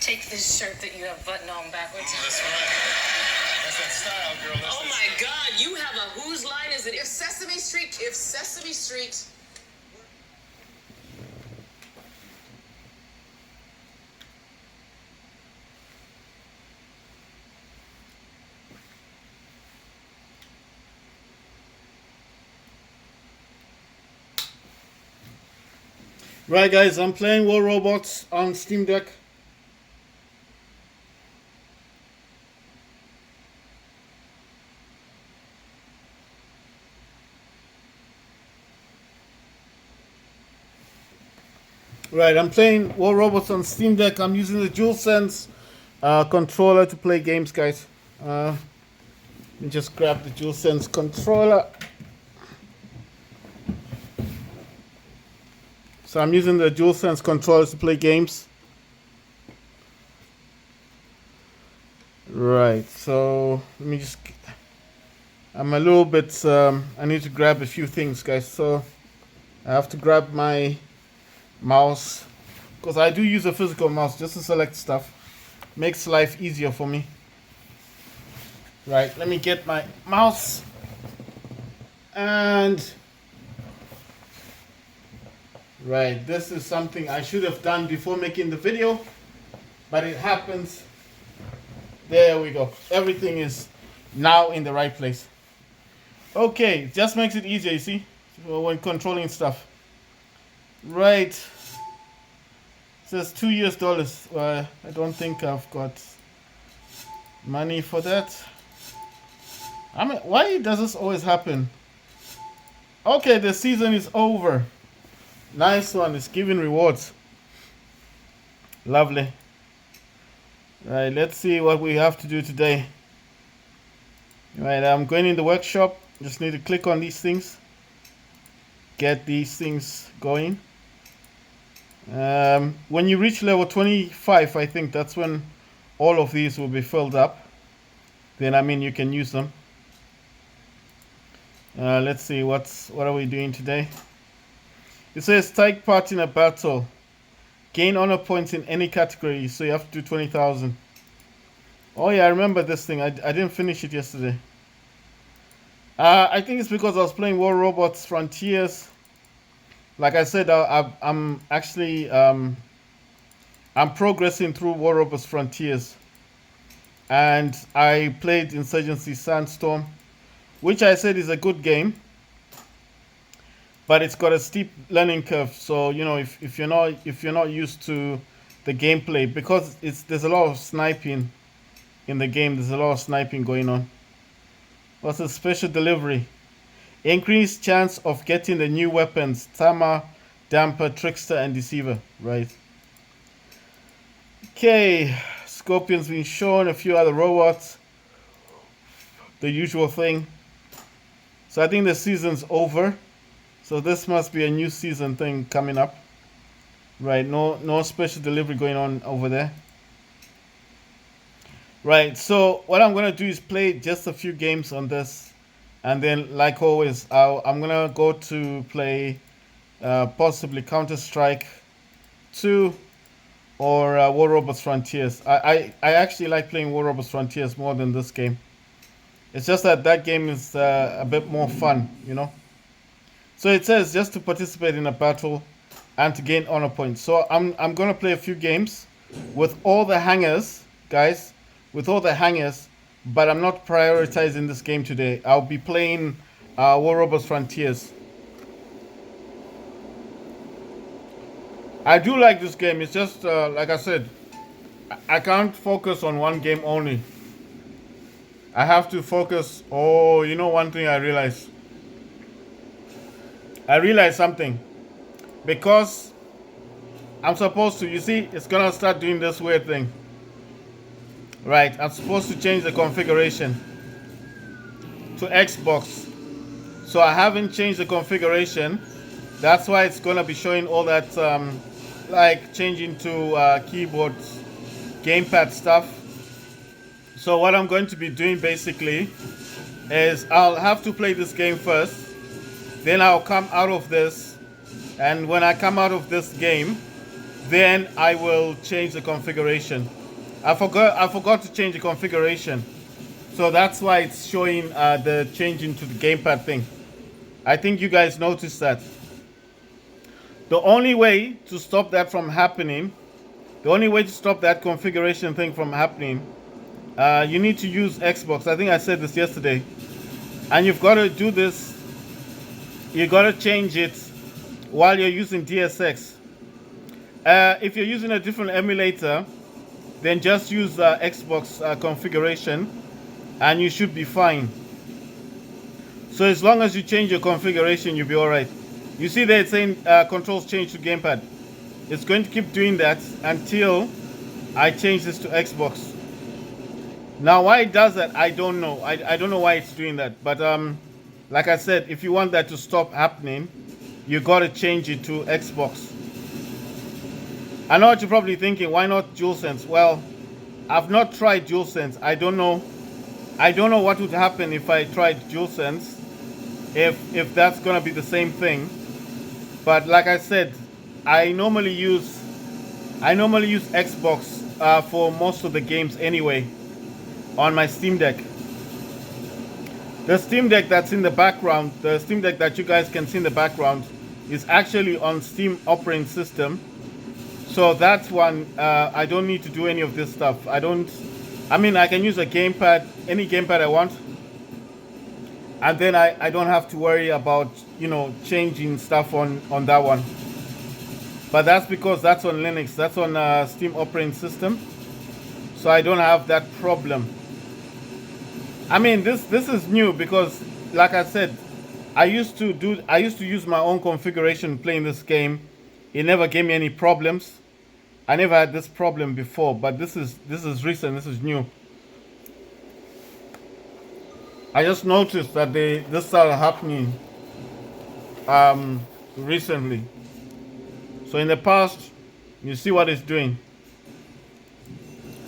Take this shirt that you have button on backwards. That's right. That's that style, girl. That's Oh my God, you have a whose line is it? If Sesame Street. Right, guys, I'm playing War Robots on Steam Deck. Right, I'm playing War Robots on Steam Deck. I'm using the DualSense controller to play games, guys. Let me just grab the DualSense controller. So I'm using the DualSense controllers to play games. Right, so let me just... I'm a little bit... I need to grab a few things, guys. So I have to grab my mouse, because I do use a physical mouse just to select stuff. Makes life easier for me. Right, let me get my mouse. And right, this is something I should have done before making the video, but it happens. There we go. Everything is now in the right place. Okay, just makes it easier, you see, when controlling stuff. Right. It says $2 US. I don't think I've got money for that. I mean, why does this always happen? Okay, the season is over. Nice one. It's giving rewards. Lovely. Right, let's see what we have to do today. Right, I'm going in the workshop. Just need to click on these things. Get these things going. When you reach level 25, I think that's when all of these will be filled up. Then, I mean, you can use them. Let's see, what are we doing today? It says take part in a battle. Gain honor points in any category, so you have to do 20,000. Oh yeah, I remember this thing. I didn't finish it yesterday. I think it's because I was playing War Robots Frontiers. Like I said, I'm actually I'm progressing through War Robots Frontiers, and I played Insurgency Sandstorm, which I said is a good game, but it's got a steep learning curve. So you know, if you're not used to the gameplay, because there's a lot of sniping in the game. There's a lot of sniping going on. What's a special delivery? Increased chance of getting the new weapons: Tama, Damper, Trickster, and Deceiver. Right. Okay. Scorpion's been shown. A few other robots. The usual thing. So I think the season's over. So this must be a new season thing coming up. Right. No special delivery going on over there. Right. So what I'm gonna do is play just a few games on this. And then, like always, I'm going to go to play possibly Counter-Strike 2 or War Robots Frontiers. I actually like playing War Robots Frontiers more than this game. It's just that game is a bit more fun, you know. So it says just to participate in a battle and to gain honor points. So I'm going to play a few games with all the hangers, guys, with all the hangers. But I'm not prioritizing this game today. I'll be playing War Robots Frontiers. I do like this game. It's just, like I said, I can't focus on one game only. I have to focus. Oh, you know one thing I realized? I realized something. Because I'm supposed to, you see, it's going to start doing this weird thing. Right, I'm supposed to change the configuration to Xbox. So I haven't changed the configuration. That's why it's going to be showing all that, like changing to keyboard, gamepad stuff. So what I'm going to be doing basically is I'll have to play this game first. Then I'll come out of this. And when I come out of this game, then I will change the configuration. I forgot to change the configuration, so that's why it's showing the change into the gamepad thing. I think you guys noticed that. The only way to stop that from happening, the only way to stop that configuration thing from happening, you need to use Xbox. I think I said this yesterday. And you've got to do this, you got to change it while you're using DSX. If you're using a different emulator, then just use the Xbox configuration and you should be fine. So as long as you change your configuration, you'll be alright. You see there it's saying controls change to gamepad. It's going to keep doing that until I change this to Xbox. Now why it does that, I don't know. I don't know why it's doing that. But like I said, if you want that to stop happening, you got to change it to Xbox. I know what you're probably thinking, why not DualSense? Well, I've not tried DualSense. I don't know what would happen if I tried DualSense, if that's gonna be the same thing. But like I said, I normally use Xbox for most of the games anyway on my Steam Deck. The Steam Deck that's in the background, the Steam Deck that you guys can see in the background, is actually on Steam operating system. So that one, I don't need to do any of this stuff. I mean, I can use a gamepad, any gamepad I want. And then I don't have to worry about, you know, changing stuff on that one. But that's because that's on Linux, that's on Steam operating system. So I don't have that problem. I mean, this is new because, like I said, I used to use my own configuration playing this game. It never gave me any problems. I never had this problem before, but this is recent. This is new. I just noticed that this started happening recently. So in the past, you see what it's doing.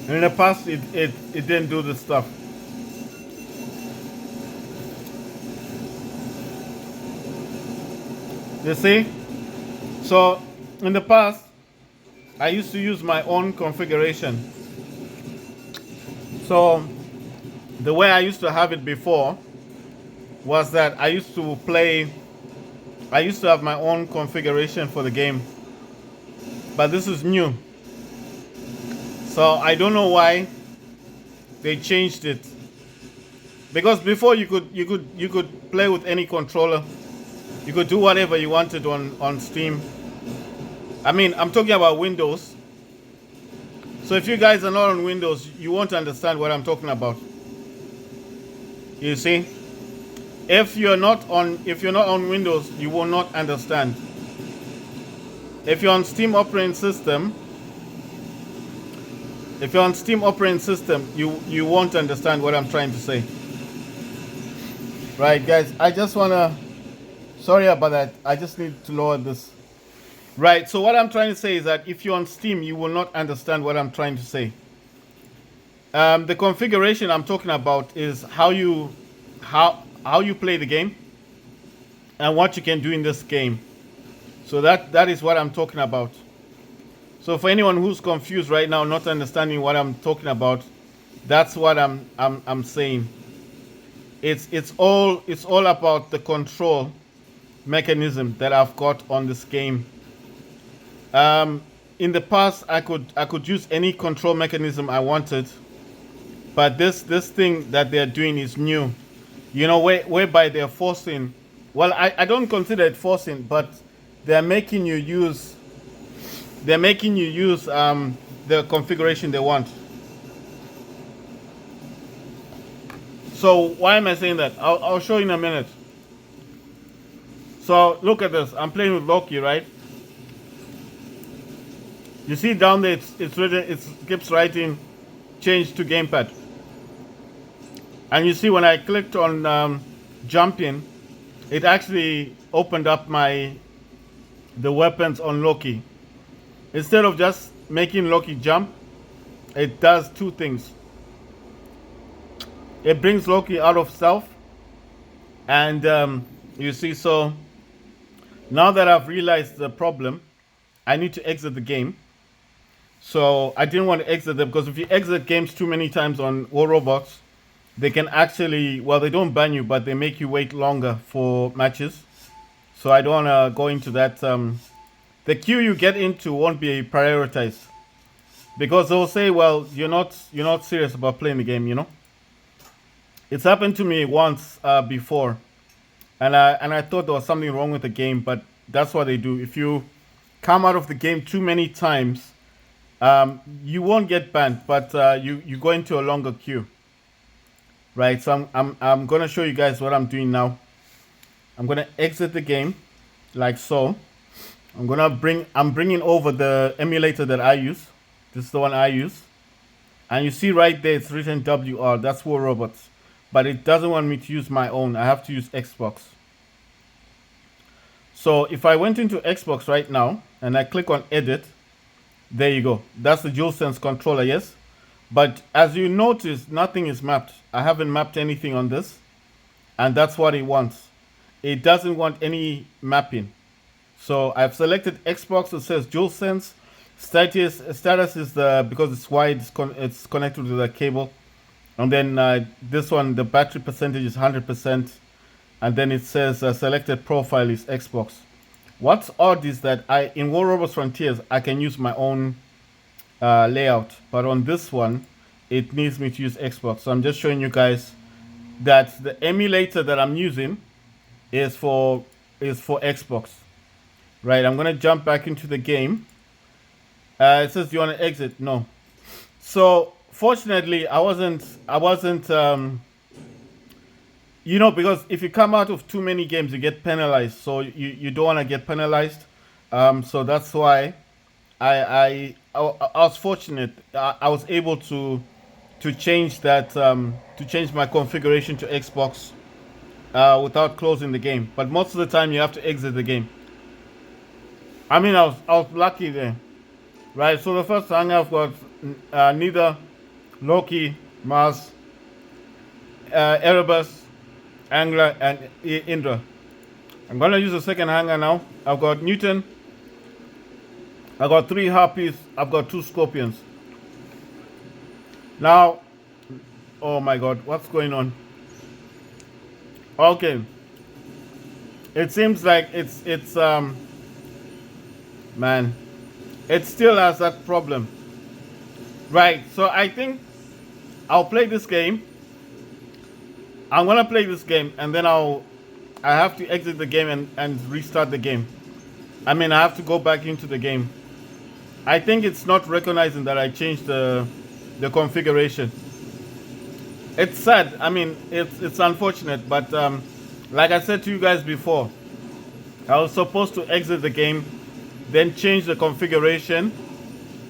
In the past, it didn't do this stuff. You see? So in the past, I used to use my own configuration. So the way I used to have it before was that I used to have my own configuration for the game. But this is new. So I don't know why they changed it. Because before you could play with any controller. You could do whatever you wanted on Steam. I mean, I'm talking about Windows. So if you guys are not on Windows, you won't understand what I'm talking about. You see? If you're not on Windows, you will not understand. If you're on Steam operating system, you won't understand what I'm trying to say. Right, guys, sorry about that. I just need to lower this. Right, so what I'm trying to say is that if you're on Steam, you will not understand what I'm trying to say. The configuration I'm talking about is how you play the game and what you can do in this game. So that is what I'm talking about. So for anyone who's confused right now, not understanding what I'm talking about, that's what I'm saying. It's all about the control mechanism that I've got on this game. In the past, I could use any control mechanism I wanted, but this thing that they're doing is new. You know, whereby they're forcing. Well, I don't consider it forcing, but they're making you use the configuration they want. So why am I saying that? I'll show you in a minute. So look at this. I'm playing with Loki, right? You see down there, it's written. It keeps writing, change to gamepad. And you see when I clicked on jumping, it actually opened up the weapons on Loki. Instead of just making Loki jump, it does two things. It brings Loki out of stealth, and you see, so now that I've realized the problem, I need to exit the game. So I didn't want to exit them because if you exit games too many times on War Robots, they can actually, well, they don't ban you, but they make you wait longer for matches. So I don't want to go into that. The queue you get into won't be prioritized because they'll say, well, you're not serious about playing the game, you know. It's happened to me once before, and I thought there was something wrong with the game, but that's what they do. If you come out of the game too many times, you won't get banned, but you go into a longer queue, right? So I'm gonna show you guys what I'm doing now. I'm gonna exit the game, like so. I'm bringing over the emulator that I use. This is the one I use, and you see right there it's written WR. That's War Robots. But it doesn't want me to use my own. I have to use Xbox. So if I went into Xbox right now and I click on edit, there you go. That's the DualSense controller, yes. But as you notice, nothing is mapped. I haven't mapped anything on this, and that's what it wants. It doesn't want any mapping. So I've selected Xbox. It says DualSense. Status is because it's wide. It's connected to the cable. And then this one, the battery percentage is 100%. And then it says selected profile is Xbox. What's odd is that in War Robots Frontiers, I can use my own layout. But on this one, it needs me to use Xbox. So I'm just showing you guys that the emulator that I'm using is for Xbox. Right, I'm going to jump back into the game. It says, do you want to exit? No. So fortunately, I wasn't, you know, because if you come out of too many games, you get penalized. So you don't want to get penalized. So that's why I was fortunate. I was able to change that, to change my configuration to Xbox without closing the game. But most of the time, you have to exit the game. I mean, I was lucky there. Right, so the first hang I've got Neither, Loki, Mars, Erebus, Angler, and Indra. I'm gonna use the second hanger now. I've got Newton, I've got 3 Harpies, I've got 2 Scorpions. Now, oh my god, what's going on? Okay. It seems like it's man, it still has that problem. Right, so I think I'll play this game. I'm gonna play this game and then I have to exit the game and restart the game. I mean, I have to go back into the game. I think it's not recognizing that I changed the configuration. It's sad. I mean, it's unfortunate, but like I said to you guys before, I was supposed to exit the game, then change the configuration.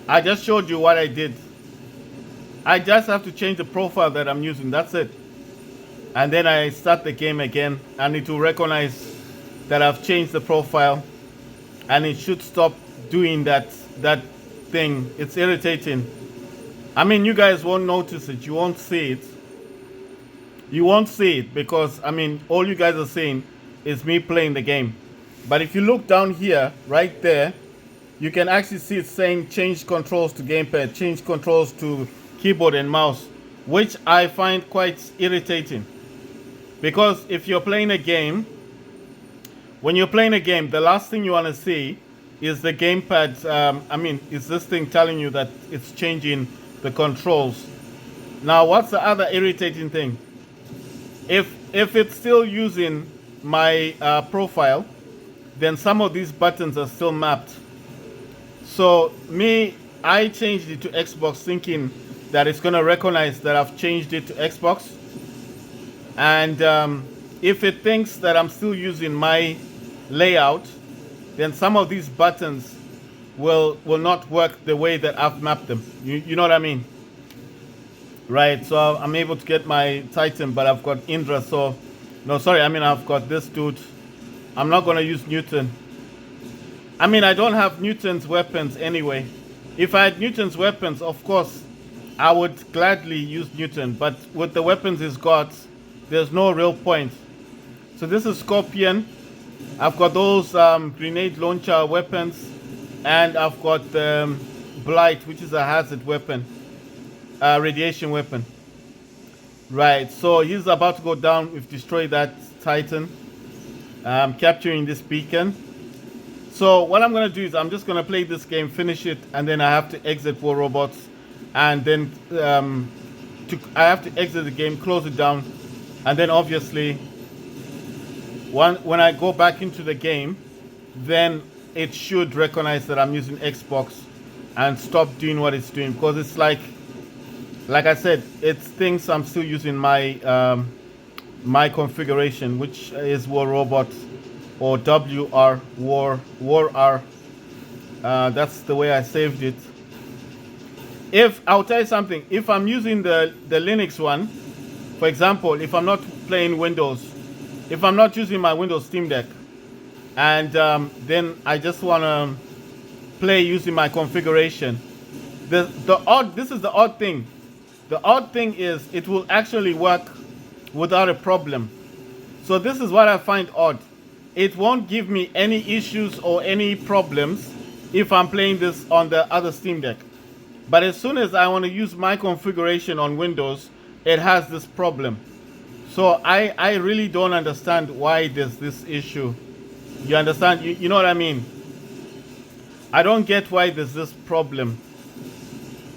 I just showed you what I did. I just have to change the profile that I'm using. That's it. And then I start the game again, and it will recognize that I've changed the profile, and it should stop doing that thing. It's irritating. I mean, you guys won't notice it. You won't see it. You won't see it because, I mean, all you guys are seeing is me playing the game. But if you look down here, right there, you can actually see it saying change controls to gamepad, change controls to keyboard and mouse, which I find quite irritating. Because if you're playing a game, when you're playing a game, the last thing you want to see is the gamepad. I mean, is this thing telling you that it's changing the controls. Now, what's the other irritating thing? If it's still using my profile, then some of these buttons are still mapped. So I changed it to Xbox thinking that it's going to recognize that I've changed it to Xbox. And if it thinks that I'm still using my layout, then some of these buttons will not work the way that I've mapped them. You know what I mean? Right, so I'm able to get my Titan, but I've got Indra, so... No, sorry, I mean, I've got this dude. I'm not going to use Newton. I mean, I don't have Newton's weapons anyway. If I had Newton's weapons, of course, I would gladly use Newton. But with the weapons he's got, there's no real point. So this is Scorpion. I've got those grenade launcher weapons. And I've got Blight, which is a hazard weapon, radiation weapon. Right, so he's about to go down. We've destroyed that Titan. Capturing this beacon. So what I'm going to do is I'm just going to play this game, finish it, and then I have to exit War Robots. And then I have to exit the game, close it down. And then obviously, when I go back into the game, then it should recognize that I'm using Xbox and stop doing what it's doing, because it's like I said, it thinks I'm still using my my configuration, which is War Robot or WR War R. That's the way I saved it. If I'll tell you something, if I'm using the Linux one, for example, if I'm not playing Windows, if I'm not using my Windows Steam Deck, and then I just want to play using my configuration, this is the odd thing. The odd thing is it will actually work without a problem. So this is what I find odd. It won't give me any issues or any problems if I'm playing this on the other Steam Deck. But as soon as I want to use my configuration on Windows, it has this problem. So I really don't understand why there's this issue. You understand? You know what I mean? I don't get why there's this problem.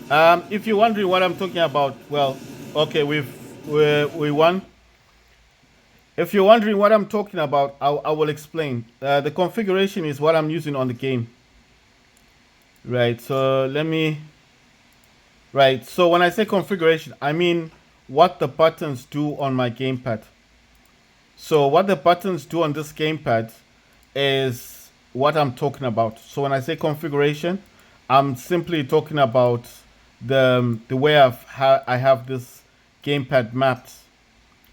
If you're wondering what I'm talking about, well, okay, we won. If you're wondering what I'm talking about, I will explain. The configuration is what I'm using on the game. Right, so Right, so when I say configuration, I mean what the buttons do on my gamepad. So what the buttons do on this gamepad is what I'm talking about. So when I say configuration, I'm simply talking about the way I have this gamepad mapped.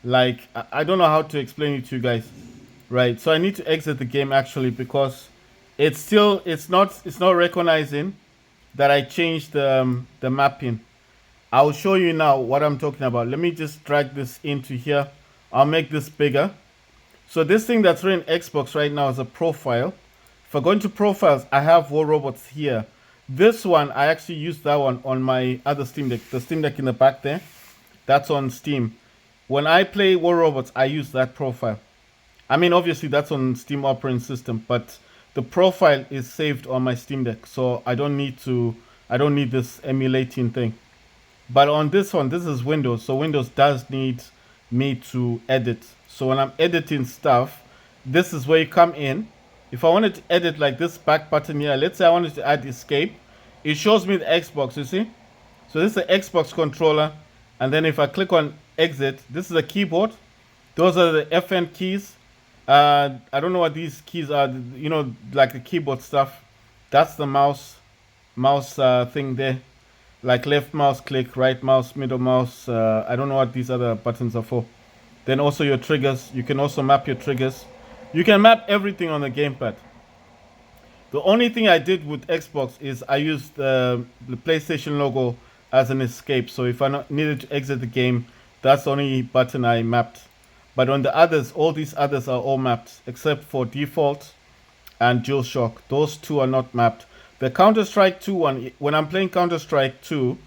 Like, I don't know how to explain it to you guys. Right, so I need to exit the game actually, because it's not recognizing that I changed the mapping. I'll show you now what I'm talking about. Let me just drag this into here. I'll make this bigger. So this thing that's running Xbox right now is a profile. If I go into profiles, I have War Robots here. This one, I actually used that one on my other Steam Deck. The Steam Deck in the back there, that's on Steam. When I play War Robots, I use that profile. I mean, obviously that's on Steam operating system, but the profile is saved on my Steam Deck, so I don't need this emulating thing. But on this one, this is Windows, so Windows does need me to edit. So when I'm editing stuff, this is where you come in. If I wanted to edit like this back button here, let's say I wanted to add escape, it shows me the Xbox, you see? So this is the Xbox controller, and then if I click on exit, this is a keyboard. Those are the FN keys. I don't know what these keys are, you know, like the keyboard stuff. That's the mouse thing there. Like left mouse click, right mouse, middle mouse. I don't know what these other buttons are for. Then also your triggers. You can also map your triggers. You can map everything on the gamepad. The only thing I did with Xbox is I used the PlayStation logo as an escape. So if I needed to exit the game, that's the only button I mapped. But on the others, all these others are all mapped, except for Default and DualShock. Those two are not mapped. The Counter-Strike 2 one, when I'm playing Counter-Strike 2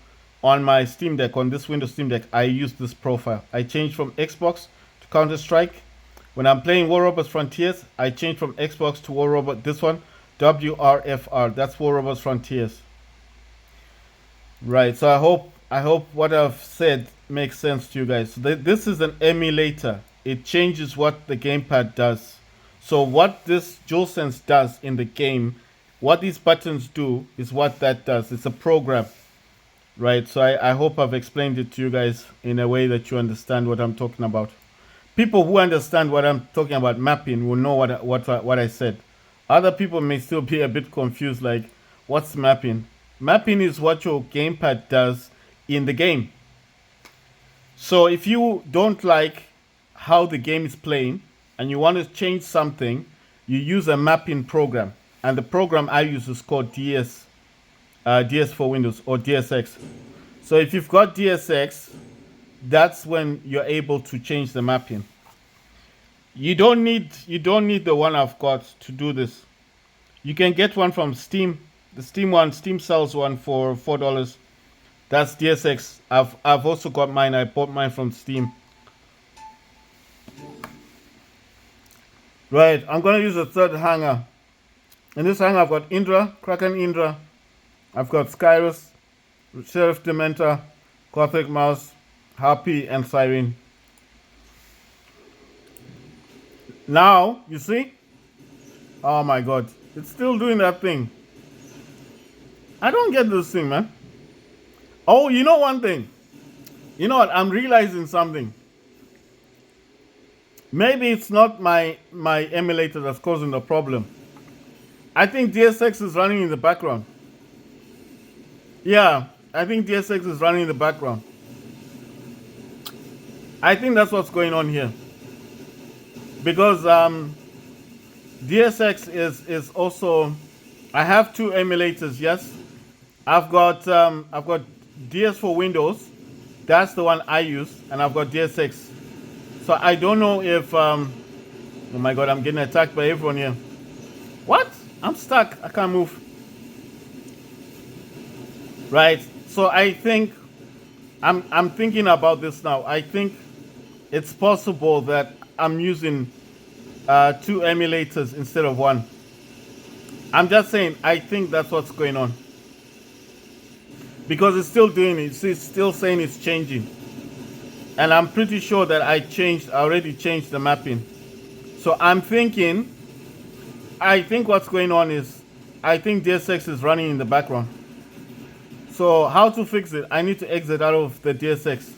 on my Steam Deck, on this Windows Steam Deck, I use this profile. I changed from Xbox to Counter-Strike. When I'm playing War Robots Frontiers, I change from Xbox to War Robot. This one, WRFR. That's War Robots Frontiers. Right. So I hope what I've said makes sense to you guys. So this is an emulator. It changes what the gamepad does. So what this DualSense does in the game, what these buttons do is what that does. It's a program. Right. So I hope I've explained it to you guys in a way that you understand what I'm talking about. People who understand what I'm talking about mapping will know what I said. Other people may still be a bit confused, like, what's mapping? Mapping is what your gamepad does in the game. So if you don't like how the game is playing and you want to change something, you use a mapping program. And the program I use is called DS for Windows, or DSX. So if you've got DSX, that's when you're able to change the mapping. You don't need the one I've got to do this. You can get one from Steam. The Steam one, Steam sells one for $4. That's DSX. I've also got mine. I bought mine from Steam. Right, I'm gonna use a third hanger. In this hanger, I've got Indra, Kraken Indra. I've got Skyrus, Sheriff Dementor, Gothic Mouse, Harpy, and Siren. Now, you see? Oh my god. It's still doing that thing. I don't get this thing, man. Oh, you know one thing? You know what? I'm realizing something. Maybe it's not my emulator that's causing the problem. I think DSX is running in the background. Yeah, I think DSX is running in the background. I think that's what's going on here. Because DSX is also, I have two emulators, yes. I've got DS for Windows. That's the one I use, and I've got DSX. So I don't know if oh my god, I'm getting attacked by everyone here. What? I'm stuck. I can't move. Right. So I think I'm thinking about this now. I think it's possible that I'm using two emulators instead of one. I'm just saying, I think that's what's going on. Because it's still doing it. It's still saying it's changing. And I'm pretty sure that I already changed the mapping. So I'm thinking, I think what's going on is, I think DSX is running in the background. So how to fix it? I need to exit out of the DSX.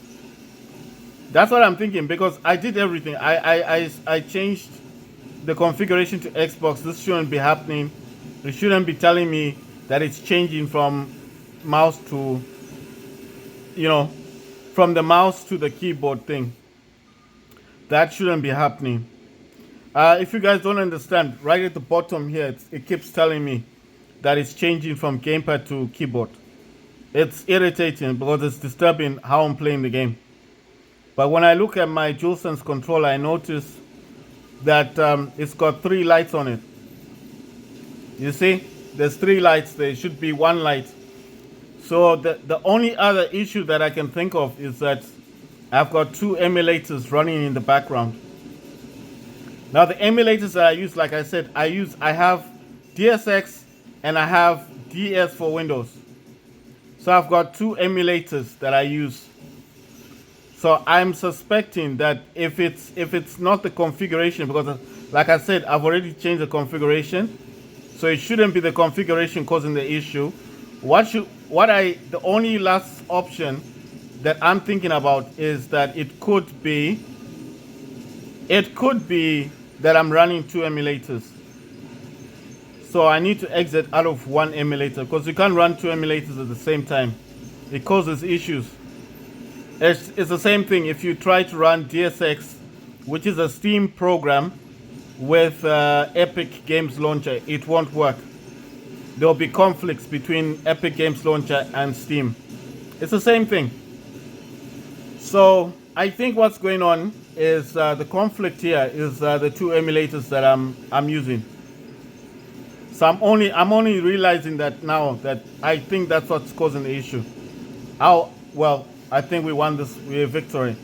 That's what I'm thinking, because I did everything. I changed the configuration to Xbox. This shouldn't be happening. It shouldn't be telling me that it's changing from mouse to, you know, from the mouse to the keyboard thing. That shouldn't be happening. If you guys don't understand, right at the bottom here, it keeps telling me that it's changing from gamepad to keyboard. It's irritating because it's disturbing how I'm playing the game. But when I look at my DualSense controller, I notice that it's got 3 lights on it. You see? There's 3 lights. There should be 1 light. So the only other issue that I can think of is that I've got 2 emulators running in the background. Now the emulators that I use, like I said, I have DSX and I have DS for Windows. So I've got 2 emulators that I use. So I'm suspecting that if it's not the configuration, because like I said, I've already changed the configuration, so it shouldn't be the configuration causing the issue. The only last option that I'm thinking about is that it could be that I'm running 2 emulators. So I need to exit out of 1 emulator, because you can't run 2 emulators at the same time. It causes issues. It's the same thing if you try to run DSX, which is a Steam program, with Epic Games Launcher. It won't work. There will be conflicts between Epic Games Launcher and Steam. It's the same thing. So I think what's going on is the conflict here is the 2 emulators that I'm using. So I'm only realizing that now, that I think that's what's causing the issue. Well, I think we won this with victory,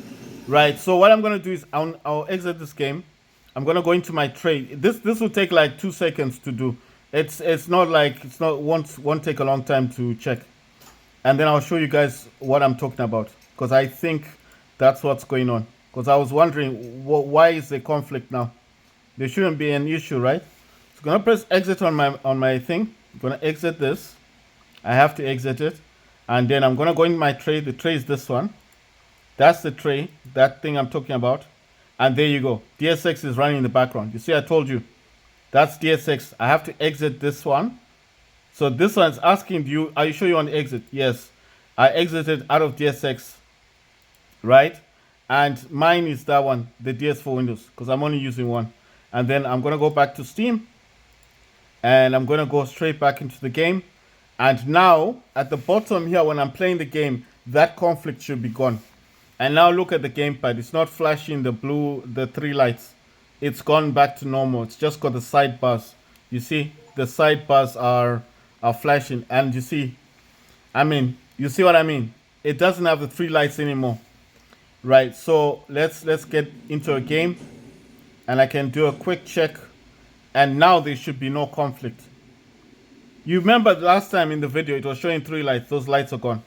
right? So what I'm gonna do is I'll exit this game. I'm gonna go into my trade. This will take like 2 seconds to do. Won't take a long time to check, and then I'll show you guys what I'm talking about, because I think that's what's going on. Because I was wondering why is the conflict now? There shouldn't be an issue, right? So I'm gonna press exit on my thing. I'm gonna exit this. I have to exit it, and then I'm gonna go in my tray. The tray is this one. That's the tray, that thing I'm talking about, and there you go. DSX is running in the background. You see, I told you. That's DSX. I have to exit this one. So this one is asking you, are you sure you want to exit? Yes. I exited out of DSX. Right? And mine is that one, the DS for Windows, because I'm only using one. And then I'm going to go back to Steam. And I'm going to go straight back into the game. And now, at the bottom here, when I'm playing the game, that conflict should be gone. And now look at the gamepad. It's not flashing the 3 lights. It's gone back to normal. It's just got the sidebars. You see, the sidebars are flashing, and you see, I mean, you see what I mean? It doesn't have the 3 lights anymore, right? So let's get into a game, and I can do a quick check, and now there should be no conflict. You remember the last time in the video it was showing 3 lights. Those lights are gone,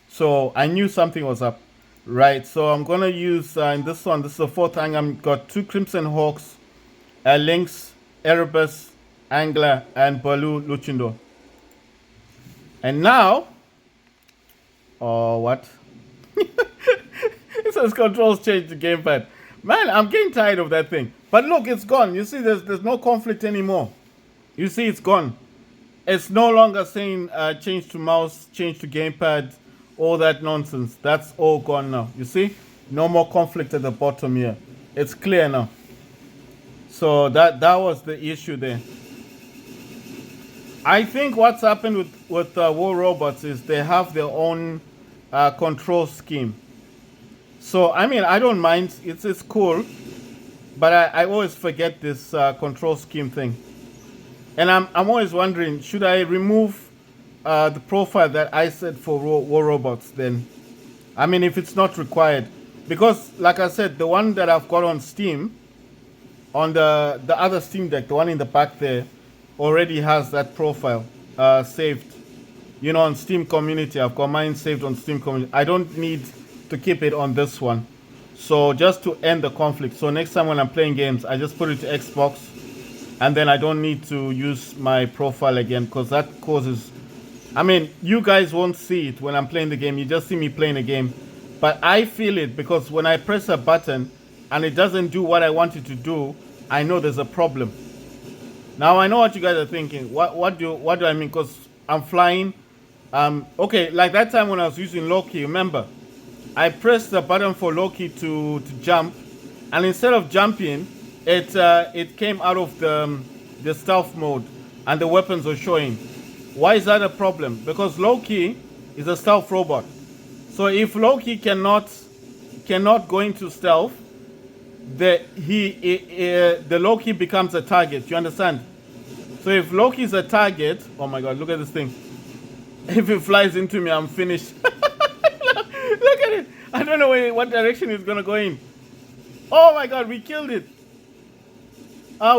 so I knew something was up, right? So I'm gonna use in this one. This is the 4th angle. I've got 2 Crimson Hawks, Lynx, Erebus, Angler, and Baloo Luchindor. And now, oh, what? It says controls change the gamepad. Man, I'm getting tired of that thing. But look, it's gone. You see, there's no conflict anymore. You see, it's gone. It's no longer saying change to mouse, change to gamepad, all that nonsense. That's all gone now. You see, no more conflict at the bottom here. It's clear now. So that was the issue there. I think what's happened with War Robots is they have their own control scheme. So I mean, I don't mind. It's cool, but I always forget this control scheme thing, and I'm always wondering, should I remove the profile that I set for War Robots then? I mean, if it's not required, because like I said, the one that I've got on Steam, on the other Steam Deck, the one in the back there, already has that profile saved. You know, on Steam Community, I've got mine saved on Steam Community. I don't need to keep it on this one. So just to end the conflict, so next time when I'm playing games, I just put it to Xbox, and then I don't need to use my profile again, because that causes, I mean, you guys won't see it when I'm playing the game. You just see me playing the game, but I feel it, because when I press a button and it doesn't do what I want it to do, I know there's a problem. Now I know what you guys are thinking. What do I mean? Because I'm flying. Okay, like that time when I was using Loki, remember? I pressed the button for Loki to jump, and instead of jumping, it came out of the stealth mode, and the weapons were showing. Why is that a problem? Because Loki is a stealth robot. So if Loki cannot go into stealth, the Loki becomes a target. You understand? So if Loki is a target, oh my god, look at this thing. If it flies into me, I'm finished. Look at it. I don't know what direction it's gonna go in. Oh my god, we killed it.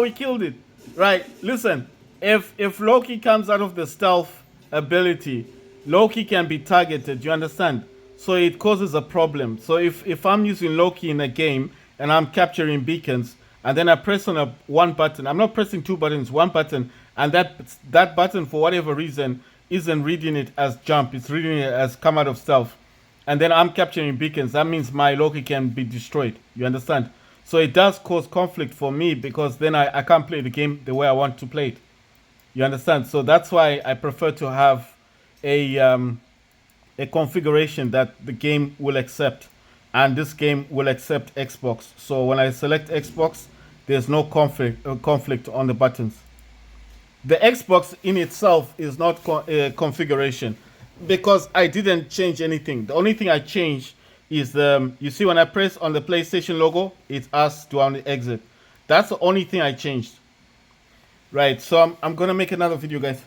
We killed it. Right, listen. If Loki comes out of the stealth ability, Loki can be targeted. You understand? So it causes a problem. So if I'm using Loki in a game and I'm capturing beacons, and then I press on one button, I'm not pressing 2 buttons, 1 button, and that button for whatever reason isn't reading it as jump, it's reading it as come out of stealth, and then I'm capturing beacons, that means my Loki can be destroyed. You understand? So it does cause conflict for me, because then I can't play the game the way I want to play it. You understand? So that's why I prefer to have a configuration that the game will accept, and this game will accept Xbox. So when I select Xbox, there's no conflict on the buttons. The Xbox in itself is not configuration, because I didn't change anything. The only thing I changed is you see when I press on the PlayStation logo, it asks do I want to exit. That's the only thing I changed. Right, so I'm gonna make another video, guys.